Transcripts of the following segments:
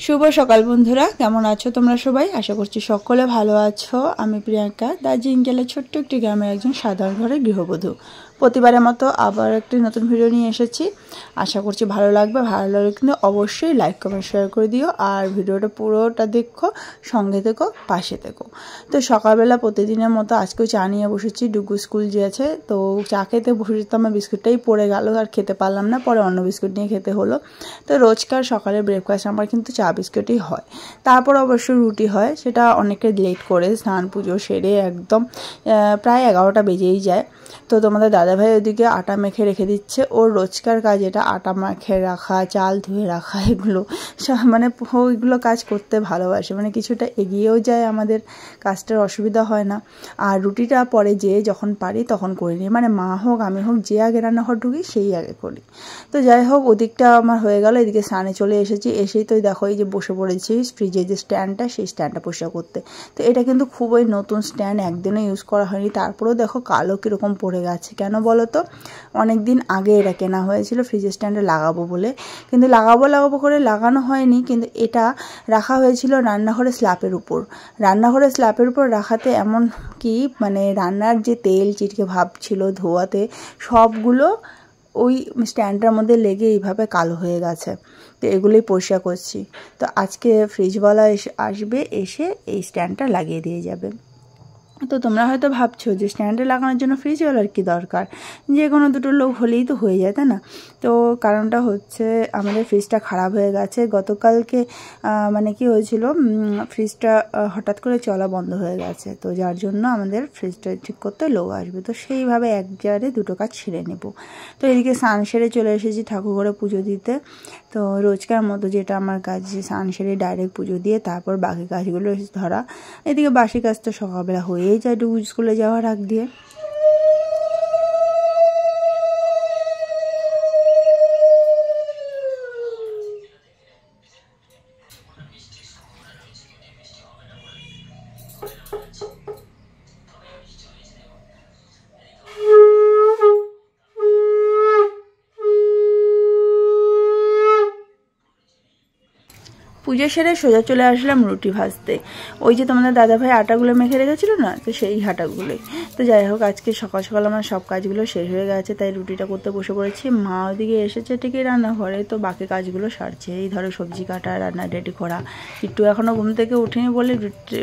শুভ সকাল বন্ধুরা, কেমন আছো তোমরা সবাই? আশা করছি সকলে ভালো আছো। আমি প্রিয়াঙ্কা, দার্জিলিং জেলার ছোট্ট একটি গ্রামের একজন সাধারণ ঘরের গৃহবধূ। প্রতিবারের মতো আবার একটি নতুন ভিডিও নিয়ে এসেছি। আশা করছি ভালো লাগবে। ভালো লাগলে কিন্তু অবশ্যই লাইক কমেন্ট শেয়ার করে দিও, আর ভিডিওটা পুরোটা দেখো, সঙ্গে থেকো, পাশে থেকো। তো সকালবেলা প্রতিদিনের মতো আজকেও চা নিয়ে বসেছি। ডুগু স্কুল গিয়েছে, তো চা খেতে বসেছি, তো আমার বিস্কুটটাই পড়ে গেল, আর খেতে পারলাম না। পরে অন্য বিস্কুট নিয়ে খেতে হলো। তো রোজকার সকালে ব্রেকফাস্ট আমার কিন্তু চা বিস্কুটই হয়। তারপর অবশ্য রুটি হয়, সেটা অনেকে লেট করে স্নান পুজো সেরে একদম প্রায় 11টা বেজেই যায়। তো তোমাদের দাদাভাই ওদিকে আটা মেখে রেখে দিচ্ছে। ওর রোজকার কাজ এটা, আটা মেখে রাখা, চাল ধুয়ে রাখা, এগুলো মানে ওইগুলো কাজ করতে ভালোবাসে, মানে কিছুটা এগিয়েও যায়, আমাদের কাজটার অসুবিধা হয় না। আর রুটিটা পরে যখন পারি তখন করে নিই, মানে মা হোক আমি হোক, যে আগে রান্নাঘর ঢুকি সেই আগে করি। তো যাই হোক, ওদিকটা আমার হয়ে গেল। এদিকে স্নানে চলে এসেছি। এসেই তো দেখো এই যে বসে পড়েছি ফ্রিজের যে স্ট্যান্ডটা, সেই স্ট্যান্ডটা পরিষ্কার করতে। তো এটা কিন্তু খুবই নতুন স্ট্যান্ড, একদিনও ইউজ করা হয়নি, তারপরেও দেখো কালো কীরকম পড়ে গেছে। কেন বলো তো? অনেক দিন আগে এটা কেনা হয়েছিল ফ্রিজের স্ট্যান্ডে লাগাবো বলে, কিন্তু লাগাবো করে লাগানো হয়নি। কিন্তু এটা রাখা হয়েছিল রান্নাঘরের স্ল্যাপের উপর। রান্নাঘরের স্ল্যাপের উপর রাখাতে এমন কি, মানে রান্নার যে তেল চিটকে ভাব ছিল ধোয়াতে, সবগুলো ওই স্ট্যান্ডটার মধ্যে লেগে এইভাবে কালো হয়ে গেছে। তো এগুলোই পরিষ্কার করছি। তো আজকে ফ্রিজওয়ালা আসবে, এসে এই স্ট্যান্ডটা লাগিয়ে দিয়ে যাবে। তো তোমরা হয়তো ভাবছো যে স্ট্যান্ডে লাগানোর জন্য ফ্রিজওয়ালার কী দরকার, যে কোনো দুটো লোক হলেই তো হয়ে যায়, তাই না? তো কারণটা হচ্ছে আমাদের ফ্রিজটা খারাপ হয়ে গেছে গতকালকে। মানে কি হয়েছিল, ফ্রিজটা হঠাৎ করে চলা বন্ধ হয়ে গেছে, তো যার জন্য আমাদের ফ্রিজটা ঠিক করতে লোক আসবে। তো সেইভাবে এক জায়গায় দুটো কাজ ছেড়ে নেব। তো এদিকে স্নান সেরে চলে এসেছি ঠাকুর ঘরে পুজো দিতে। তো রোজকার মতো যেটা আমার কাজ, স্নান সেরে ডাইরেক্ট পুজো দিয়ে তারপর বাকি কাজগুলো ধরা। এদিকে বাসি কাজ তো সকালবেলা হয়েই যায় ডুগু স্কুলে যাওয়ার আগ দিয়ে। পুজো সেরে সোজা চলে আসলাম রুটি ভাজতে। ওই যে তোমাদের দাদাভাই আটাগুলো মেখে রেখেছিল না, তো সেই আটাগুলোই। তো যাই হোক, আজকে সকাল সকাল আমার সব কাজগুলো শেষ হয়ে গেছে, তাই রুটিটা করতে বসে পড়েছি। মা ওদিকে এসেছে ঠিকই রান্নাঘরে, তো বাকি কাজগুলো সারছে। এই ধরো সবজি কাটা, রান্না রেডি করা। একটু এখনও ঘুম থেকে উঠিনি বলে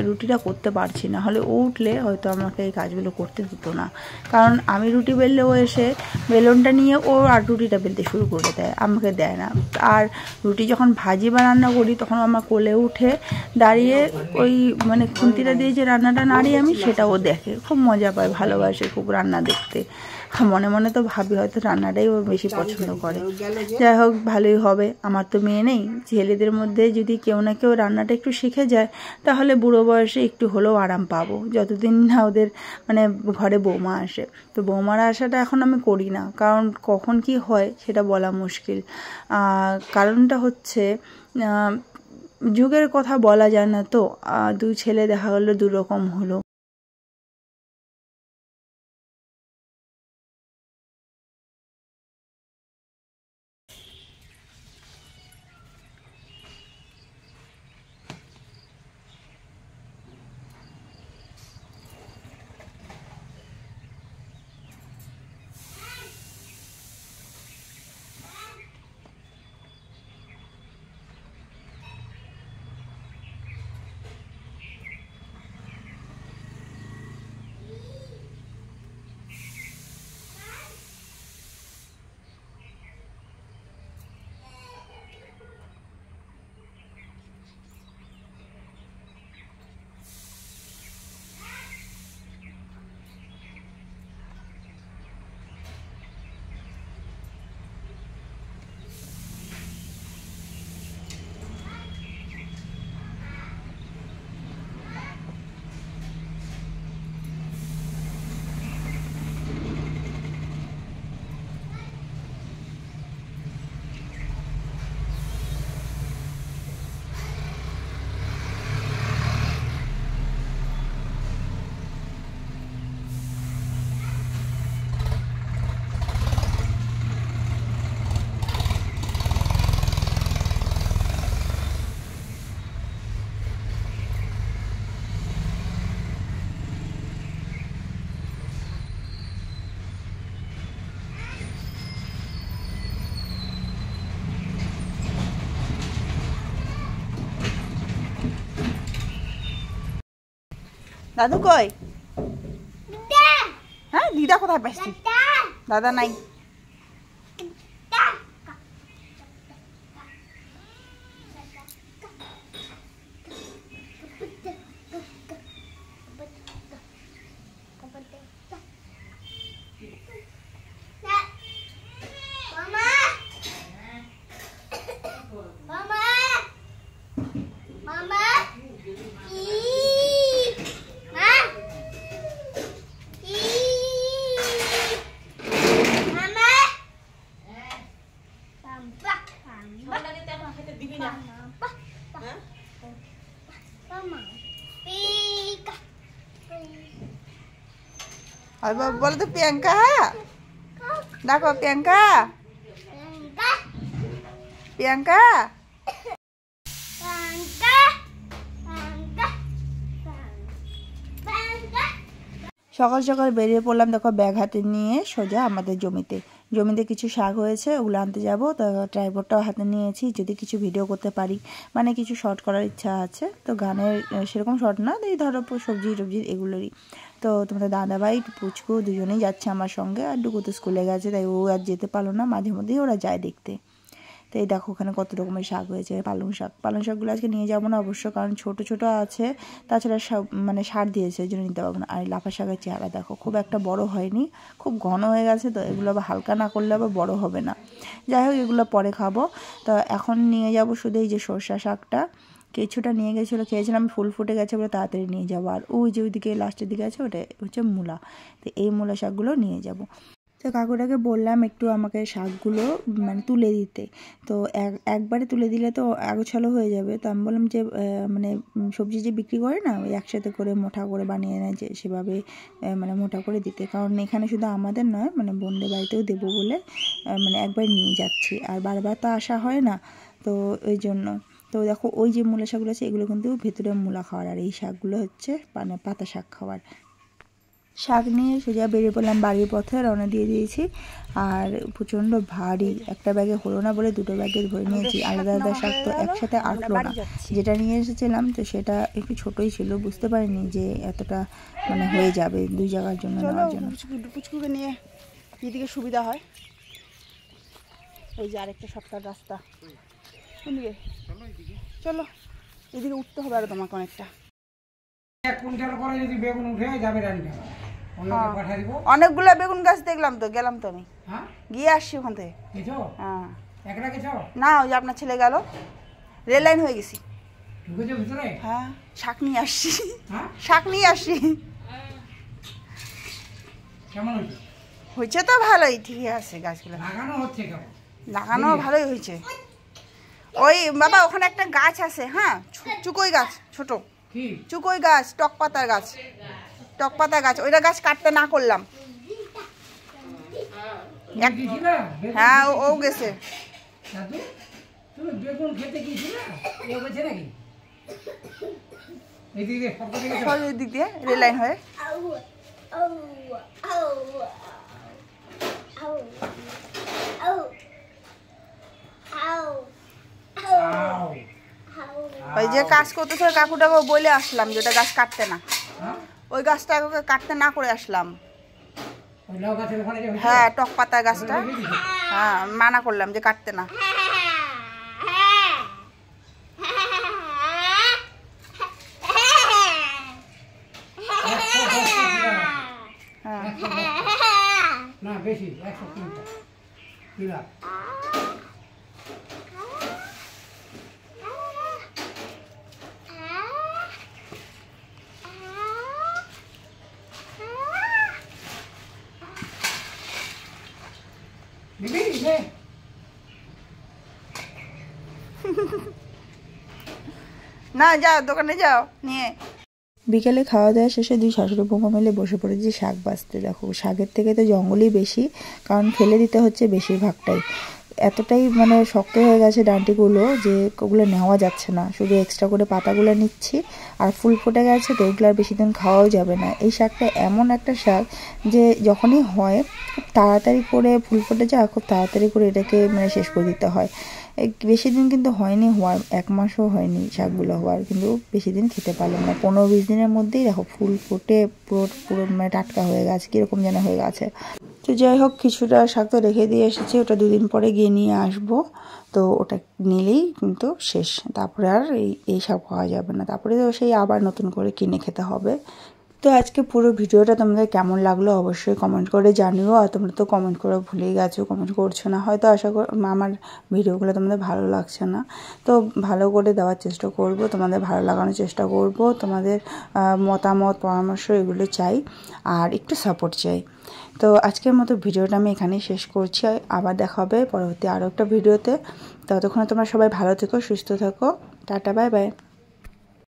রুটিটা করতে পারছি না, হলে ও উঠলে হয়তো আমাকে এই কাজগুলো করতে দিত না। কারণ আমি রুটি বেললে ও এসে বেলনটা নিয়ে ও আর রুটিটা বেলতে শুরু করে দেয়, আমাকে দেয় না। আর রুটি যখন ভাজি বা রান্না করি তখন আমার কোলে উঠে দাঁড়িয়ে ওই মানে খুন্তিটা দিয়ে যে রান্নাটা নাড়ি আমি, সেটাও দেখে, খুব মজা পায়, ভালোবাসে খুব রান্না দেখতে। মনে মনে তো ভাবি হয়তো রান্নাটাই ওর বেশি পছন্দ করে। যাই হোক, ভালোই হবে। আমার তো মেয়ে নেই, ছেলেদের মধ্যে যদি কেউ না কেউ রান্নাটা একটু শিখে যায়, তাহলে বুড়ো বয়সে একটু হলেও আরাম পাবো, যতদিন না ওদের মানে ঘরে বৌমা আসে। তো বৌমার আসাটা এখন আমি করি না, কারণ কখন কি হয় সেটা বলা মুশকিল। কারণটা হচ্ছে যুগের কথা বলা যায় না। তো দুই ছেলে দেখা গেলো দু রকম হলো। দাদু কই? হ্যাঁ দিদা কোথায় পাইছি? দাদা নাই। बोलो तो प्रियंका देखो प्रियंका प्रियंका সকাল সকাল বেরিয়ে পড়লাম দেখো ব্যাগ হাতে নিয়ে সোজা আমাদের জমিতে কিছু শাক হয়েছে ওগুলো আনতে যাব তো ট্রাইপডটাও হাতে নিয়েছি যদি কিছু ভিডিও করতে পারি মানে কিছু শর্ট করার ইচ্ছা আছে তো গানের সেরকম শর্ট না এই ধরো সবজি টবজি এগুলোরই তো তোমাদের দাদাভাই পুচকু দুজনেই যাচ্ছে আমার সঙ্গে আর ডুকু তো স্কুলে গেছে তাই ও আর যেতে পারলো না মাঝে মধ্যেই ওরা যায় দেখতে তো এই দেখো ওখানে কত রকমের শাক হয়েছে পালং শাকগুলো আজকে নিয়ে যাবো না অবশ্য কারণ ছোট ছোট আছে তাছাড়া মানে সার দিয়েছে ওই জন্য নিতে পারবো না আর লাফা শাকের চেহারা দেখো খুব একটা বড় হয়নি খুব ঘন হয়ে গেছে তো এগুলো আবার হালকা না করলে আবার বড় হবে না যাই হোক এগুলো পরে খাবো তো এখন নিয়ে যাব শুধু এই যে সরষা শাকটা কিছুটা নিয়ে গেছিলো খেয়েছিলাম ফুল ফুটে গেছে বলে তাড়াতাড়ি নিয়ে যাবো আর ওই যে ওইদিকে লাস্টের দিকে আছে ওটা হচ্ছে মূলা তো এই মূলা শাকগুলো নিয়ে যাব তো কাকুটাকে বললাম একটু আমাকে শাকগুলো মানে তুলে দিতে তো একবারে তুলে দিলে তো আগোছালো হয়ে যাবে তো আমি বললাম যে মানে সবজি যে বিক্রি করে না ওই একসাথে করে মোটা করে বানিয়ে নেয় যে সেভাবে মানে মোটা করে দিতে কারণ এখানে শুধু আমাদের নয় মানে বোনদের বাড়িতেও দেবো বলে মানে একবার নিয়ে যাচ্ছি আর বারবার তো আসা হয় না তো ওই জন্য তো দেখো ওই যে মূলা শাকগুলো আছে এগুলো কিন্তু ভেতরে মূলা খাওয়ার আর এই শাকগুলো হচ্ছে মানে পাতা শাক খাওয়ার শাক নিয়ে সোজা বেরিয়ে পড়লাম বাড়ির পথে রওনা দিয়ে দিয়েছি আর প্রচণ্ড ভারী একটা ব্যাগে হলো না বলে দুটো ব্যাগে ধরে নিয়েছি আলাদা আলাদা শাক তো একসাথে আটলো না যেটা নিয়ে এসেছিলাম তো সেটা একটু ছোটোই ছিল বুঝতে পারিনি যে এতটা মানে হয়ে যাবে দুই জায়গার জন্য নেওয়ার জন্য পুচকুকে নিয়ে এদিকে সুবিধা হয় এই যে আরেকটা শর্টকাট রাস্তা কোনদিকে চলো এদিকে উঠতে হবে আর তোমাকে অনেকটা অনেকগুলা বেগুন গাছ দেখলাম তো গেলাম তো আমি গিয়ে আসছি ওখান থেকে না ওই যে আপনার ছেলে গেল রেল লাইন হয়ে গেছি হ্যাঁ শাক নিয়ে আসছি হয়েছে তো ভালোই ঠিকই আছে গাছগুলো লাগানো ভালোই হয়েছে ওই বাবা ওখানে একটা গাছ আছে হ্যাঁ চুকোই গাছ ছোট চুকোই গাছ টক পাতা গাছ ওইটা গাছ কাটতে না করলাম হ্যাঁ ও গেছে এদিক দিয়ে রেল লাইন হয়ে ওই যে কাজ করতেছে কাকুটাকে বলে আসলাম যে ওটা গাছ কাটতে না ওই গাছটা কাটতে না করে আসলাম হ্যাঁ টক পাতা গাছটা হ্যাঁ মানা করলাম যে কাটতে না না যাও দোকানে যাও নিয়ে বিকেলে খাওয়া দাওয়া শেষে দুই শাশুড়ি বৌমা মিলে বসে পড়েছি শাক বাছতে দেখো শাকের থেকে তো জঙ্গলই বেশি কারণ ফেলে দিতে হচ্ছে বেশিরভাগটাই এতটাই মানে শক্ত হয়ে গেছে ডাঁটিগুলো যে ওগুলো নেওয়া যাচ্ছে না শুধু এক্সট্রা করে পাতাগুলো নিচ্ছি আর ফুল ফুটে গেছে তো এগুলো আর বেশি দিন খাওয়াও যাবে না এই শাকটা এমন একটা শাক যে যখনই হয় খুব তাড়াতাড়ি করে ফুল ফুটে যায় খুব তাড়াতাড়ি করে এটাকে মানে শেষ করে দিতে হয় বেশি দিন কিন্তু হয়নি হওয়ার, 1 মাসও হয়নি শাকগুলো হওয়ার, কিন্তু বেশি দিন খেতে পারলাম না। 15-20 দিনের মধ্যেই দেখো ফুল ফুটে পুরো মানে টাটকা হয়ে গেছে, কীরকম যেন হয়ে গেছে। তো যাই হোক, কিছুটা শাক তো রেখে দিয়ে এসেছি, ওটা 2 দিন পরে গিয়ে নিয়ে আসবো। তো ওটা নিলেই কিন্তু শেষ, তারপরে আর এই শাক পাওয়া যাবে না, তারপরে তো সেই আবার নতুন করে কিনে খেতে হবে। তো আজকে পুরো ভিডিওটা তোমাদের কেমন লাগলো অবশ্যই কমেন্ট করে জানিও। আর তোমরা তো কমেন্ট করে ভুলেই গেছো, কমেন্ট করছো না, হয়তো আশা করি আমার ভিডিওগুলো তোমাদের ভালো লাগছে না। তো ভালো করে দেওয়ার চেষ্টা করব, তোমাদের ভালো লাগানোর চেষ্টা করব। তোমাদের মতামত পরামর্শ এগুলো চাই, আর একটু সাপোর্ট চাই। তো আজকের মতো ভিডিওটা আমি এখানেই শেষ করছি, আবার দেখা হবে পরবর্তী আরও একটা ভিডিওতে। ততক্ষণে তোমরা সবাই ভালো থেকো, সুস্থ থেকো, টাটা, বাই বাই।